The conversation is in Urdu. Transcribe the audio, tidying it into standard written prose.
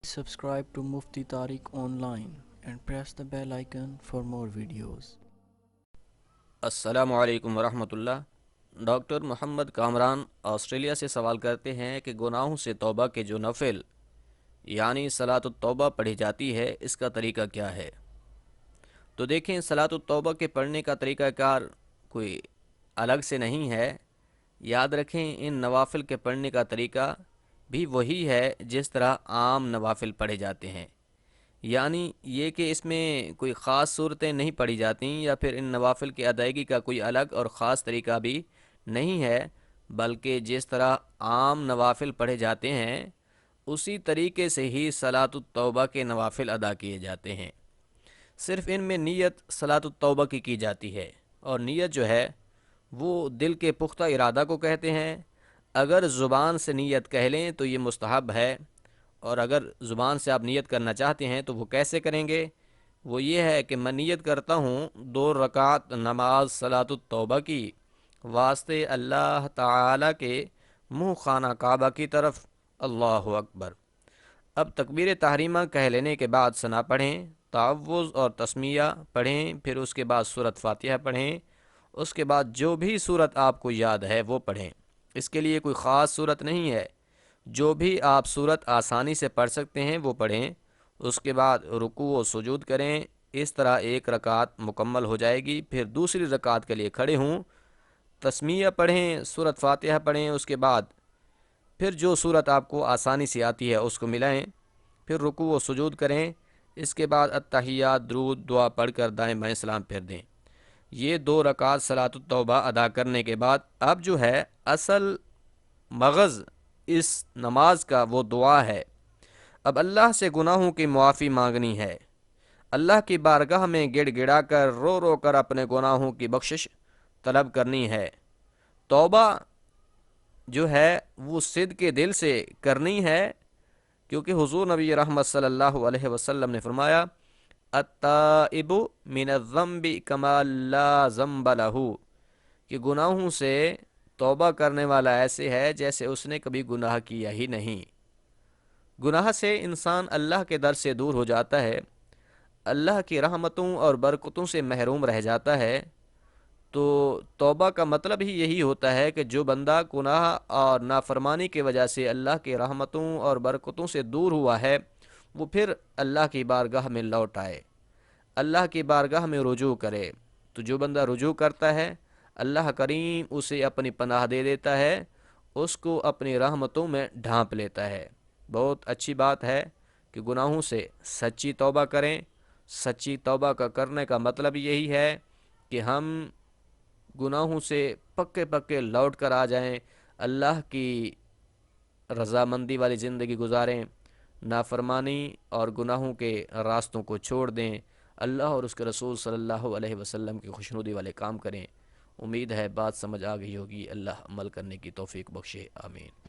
subscribe to Mufti Tariq Online and press the bell icon for more videos. السلام علیکم ورحمۃ اللہ۔ ڈاکٹر محمد کامران آسٹریلیا سے سوال کرتے ہیں کہ گناہوں سے توبہ کے جو نفل یعنی صلاۃ التوبہ پڑھی جاتی ہے، اس کا طریقہ کیا ہے؟ تو دیکھیں، صلاۃ التوبہ کے پڑھنے کا طریقہ کار کوئی الگ سے نہیں ہے۔ یاد رکھیں، ان نوافل کے پڑھنے کا طریقہ بھی وہی ہے جس طرح عام نوافل پڑھے جاتے ہیں، یعنی یہ کہ اس میں کوئی خاص صورتیں نہیں پڑھی جاتی، یا پھر ان نوافل کی ادائیگی کا کوئی الگ اور خاص طریقہ بھی نہیں ہے، بلکہ جس طرح عام نوافل پڑھے جاتے ہیں اسی طریقے سے ہی صلاۃ التوبہ کے نوافل ادا کیے جاتے ہیں۔ صرف ان میں نیت صلاۃ التوبہ کی جاتی ہے، اور نیت جو ہے وہ دل کے پختہ ارادہ کو کہتے ہیں۔ اگر زبان سے نیت کہہ لیں تو یہ مستحب ہے، اور اگر زبان سے آپ نیت کرنا چاہتے ہیں تو وہ کیسے کریں گے؟ وہ یہ ہے کہ میں نیت کرتا ہوں 2 رکعت نماز صلاۃ التوبہ کی، واسطے اللہ تعالی کے منہ خانہ کعبہ کی طرف، اللہ اکبر۔ اب تکبیر تحریمہ کہہ لینے کے بعد ثنا پڑھیں، تعوذ اور تسمیہ پڑھیں، پھر اس کے بعد سورۃ فاتحہ پڑھیں، اس کے بعد جو بھی سورت آپ کو یاد ہے وہ پڑھیں۔ اس کے لیے کوئی خاص سورت نہیں ہے، جو بھی آپ سورت آسانی سے پڑھ سکتے ہیں وہ پڑھیں۔ اس کے بعد رکوع و سجود کریں، اس طرح 1 رکعت مکمل ہو جائے گی۔ پھر دوسری رکعت کے لیے کھڑے ہوں، تسمیہ پڑھیں، سورۃ فاتحہ پڑھیں، اس کے بعد پھر جو سورت آپ کو آسانی سے آتی ہے اس کو ملائیں، پھر رکوع و سجود کریں، اس کے بعد التحیات درود دعا پڑھ کر دائیں بائیں سلام پھیر دیں۔ یہ 2 رکعت صلاۃ التوبہ ادا کرنے کے بعد اب جو ہے اصل مغز اس نماز کا وہ دعا ہے۔ اب اللہ سے گناہوں کی معافی مانگنی ہے، اللہ کی بارگاہ میں گڑ گڑا کر رو رو کر اپنے گناہوں کی بخشش طلب کرنی ہے۔ توبہ جو ہے وہ صدق کے دل سے کرنی ہے، کیونکہ حضور نبی رحمت صلی اللہ علیہ وسلم نے فرمایا، التائب من الذنب کما لا ذنب لہ، کہ گناہوں سے توبہ کرنے والا ایسے ہے جیسے اس نے کبھی گناہ کیا ہی نہیں۔ گناہ سے انسان اللہ کے در سے دور ہو جاتا ہے، اللہ کی رحمتوں اور برکتوں سے محروم رہ جاتا ہے۔ تو توبہ کا مطلب ہی یہی ہوتا ہے کہ جو بندہ گناہ اور نافرمانی کی وجہ سے اللہ کی رحمتوں اور برکتوں سے دور ہوا ہے، وہ پھر اللہ کی بارگاہ میں لوٹ آئے، اللہ کی بارگاہ میں رجوع کرے۔ تو جو بندہ رجوع کرتا ہے، اللہ کریم اسے اپنی پناہ دے دیتا ہے، اس کو اپنی رحمتوں میں ڈھانپ لیتا ہے۔ بہت اچھی بات ہے کہ گناہوں سے سچی توبہ کریں۔ سچی توبہ کا کرنے کا مطلب یہی ہے کہ ہم گناہوں سے پکے پکے لوٹ کر آ جائیں، اللہ کی رضامندی والی زندگی گزاریں، نافرمانی اور گناہوں کے راستوں کو چھوڑ دیں، اللہ اور اس کے رسول صلی اللہ علیہ وسلم کی خوشنودی والے کام کریں۔ امید ہے بات سمجھ آ گئی ہوگی۔ اللہ عمل کرنے کی توفیق بخشے، آمین۔